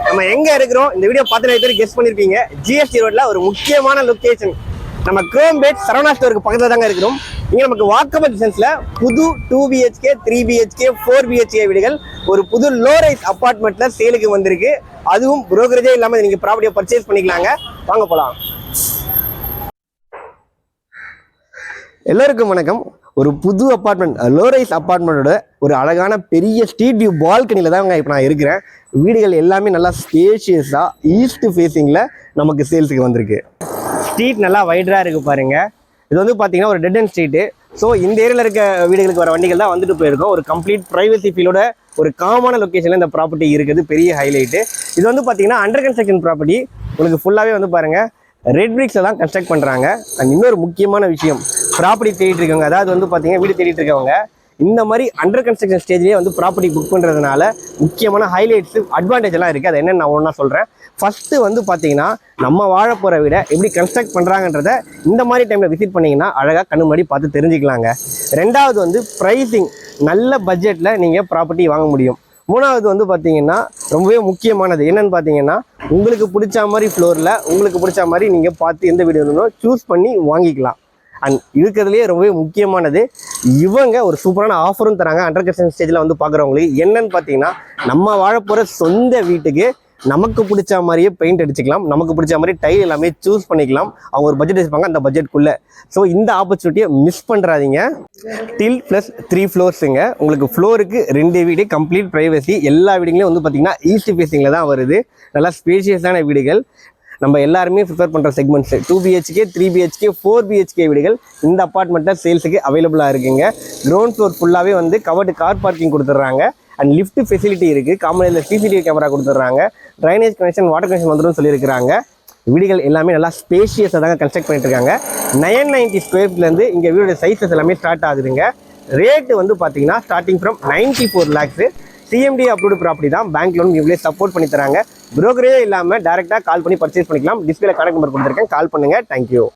நம்ம எங்க இருக்கிறோம் இந்த வீடியோ பார்த்து நிறைய பேர் கெஸ் பண்ணிருப்பீங்க. ஜிஎஸ்டி ரோட்ல ஒரு முக்கியமான லொகேஷன். நம்ம குரோம்பேட் சரவணா ஸ்டோருக்கு பக்கத்துல தாங்க இருக்கிறோம். இங்க நமக்கு வாக்கபிள் டிஸ்டன்ஸ்ல புது 2 BHK 3 BHK 4 BHK வீடுகள் ஒரு புது லோ ரைஸ் அபார்ட்மெண்ட்ல சேலுக்கு வந்திருக்கு. அதுவும் புரோக்கரேஜே இல்லாம நீங்க ப்ராப்பர்ட்டியை பர்ச்சேஸ் பண்ணிக்கலாங்க. வாங்க போலாம். எல்லாருக்கும் வணக்கம். ஒரு புது அப்பார்ட்மெண்ட் லோ ரைஸ் அப்பார்ட்மெண்ட்டோட ஒரு அழகான பெரிய ஸ்ட்ரீட் வியூ பால்கனியில் தான் இப்போ நான் இருக்கிறேன். வீடுகள் எல்லாமே நல்லா ஸ்பேஷியஸாக ஈஸ்ட் ஃபேஸிங்கில் நமக்கு சேல்ஸுக்கு வந்திருக்கு. ஸ்ட்ரீட் நல்லா வைடராக இருக்குது பாருங்கள். இது வந்து பார்த்தீங்கன்னா ஒரு டெட் அண்ட் ஸ்ட்ரீட்டு. ஸோ இந்த ஏரியாவில் இருக்க வீடுகளுக்கு வர வண்டிகள் தான் வந்துட்டு போயிருக்கோம். ஒரு கம்ப்ளீட் ப்ரைவசி ஃபீலோட ஒரு காமான லொக்கேஷனில் இந்த ப்ராப்பர்ட்டி இருக்குது. பெரிய ஹைலைட்டு இது வந்து பார்த்தீங்கன்னா அண்டர் கன்ஸ்ட்ரக்ஷன் ப்ராப்பர்ட்டி. உங்களுக்கு ஃபுல்லாகவே வந்து பாருங்கள் ரெட் பிரிக்ஸில் தான் கன்ஸ்ட்ரக்ட் பண்ணுறாங்க. அண்ட் இன்னொரு முக்கியமான விஷயம், ப்ராப்பர்ட்டி தேடிட்டு இருக்கவங்க, அதாவது வந்து பார்த்தீங்கன்னா வீடு தேடிட்டு இருக்கவங்க இந்த மாதிரி அண்டர் கன்ஸ்ட்ரக்ஷன் ஸ்டேஜ்லேயே வந்து ப்ராப்பர்ட்டி புக் பண்ணுறதுனால முக்கியமான ஹைலைட்ஸு அட்வான்டேஜ் எல்லாம் இருக்குது. அது என்னென்னு நான் ஒன்றா சொல்கிறேன். ஃபஸ்ட்டு வந்து பார்த்தீங்கன்னா நம்ம வாழ போகிற வீடை எப்படி கன்ஸ்ட்ரக்ட் பண்ணுறாங்கன்றத இந்த மாதிரி டைமில் விசிட் பண்ணிங்கன்னா அழகாக கண்ணு முன்னாடி பார்த்து தெரிஞ்சுக்கலாங்க. ரெண்டாவது வந்து ப்ரைஸிங், நல்ல பட்ஜெட்டில் நீங்கள் ப்ராப்பர்ட்டி வாங்க முடியும். மூணாவது வந்து பார்த்தீங்கன்னா ரொம்பவே முக்கியமானது என்னென்னு பார்த்தீங்கன்னா உங்களுக்கு பிடிச்ச மாதிரி ஃப்ளோரில் உங்களுக்கு பிடிச்ச மாதிரி நீங்கள் பார்த்து எந்த வீடு வேணுமோ சூஸ் பண்ணி வாங்கிக்கலாம். அண்ட் இருக்கிறதுலேயே ரொம்பவே முக்கியமானது, இவங்க ஒரு சூப்பரான ஆஃபரும் தராங்க அண்டர் கன்ஸ்ட்ரக்ஷன் ஸ்டேஜில் வந்து பார்க்குறவங்களுக்கு. என்னன்னு பார்த்தீங்கன்னா நம்ம வாழ போகிற சொந்த வீட்டுக்கு நமக்கு பிடிச்ச மாதிரியே பெயிண்ட் அடிச்சுக்கலாம், நமக்கு பிடிச்ச மாதிரி டைல் எல்லாமே சூஸ் பண்ணிக்கலாம். அவங்க ஒரு பட்ஜெட் வச்சுப்பாங்க, அந்த பட்ஜெட்குள்ளே. ஸோ இந்த ஆப்பர்ச்சுனிட்டியை மிஸ் பண்ணுறாதீங்க. டில் ப்ளஸ் 3 ஃப்ளோர்ஸுங்க. உங்களுக்கு ஃப்ளோருக்கு 2 வீடு, கம்ப்ளீட் ப்ரைவசி. எல்லா வீடுகளையும் வந்து பார்த்திங்கன்னா ஈஸ்ட் ஃபேஸிங்கில் தான் வருது. நல்லா ஸ்பேஷியஸான வீடுகள். நம்ம எல்லாருமே ப்ரிஃபர் பண்ணுற செக்மெண்ட்ஸ் 2 BHK 3 BHK 4 BHK வீடுகள் இந்த அப்பார்ட்மெண்ட்டில் சேல்ஸுக்கு அவைலபிளாக இருக்குங்க. கிரவுண்ட் ஃப்ளோர் ஃபுல்லாகவே வந்து கவர்டு கார் பார்க்கிங் கொடுத்துட்றாங்க. அண்ட் லிஃப்ட் ஃபெசிலிட்டி இருக்குது. காமனில் CCTV கேமரா கொடுத்துட்றாங்க. ட்ரைனேஜ் கனெக்ஷன், வாட்டர் கனெக்ஷன் வந்துடும் சொல்லியிருக்கிறாங்க. வீடுகள் எல்லாமே நல்லா ஸ்பேஷியஸாக தாங்க கன்ஸ்ட்ரக்ட் பண்ணிட்டு இருக்காங்க. 990 ஸ்கொயர் ஃபீட்லேருந்து இங்கே வீடோட சைஸஸ் எல்லாமே ஸ்டார்ட் ஆகுதுங்க. ரேட்டு வந்து பார்த்தீங்கன்னா starting from 94 lakhs. CMD approved property தான். பேங்க் லோன் இவங்களே சப்போர்ட் பண்ணி தராங்க. புரோக்கரே இல்லாமல் டேரெக்டாக கால் பண்ணி பர்ச்சேஸ் பண்ணிக்கலாம். டிஸ்பிளே கான்டாக்ட் நம்பர் கொடுத்துருக்கேன், கால் பண்ணுங்கள். தேங்க்யூ.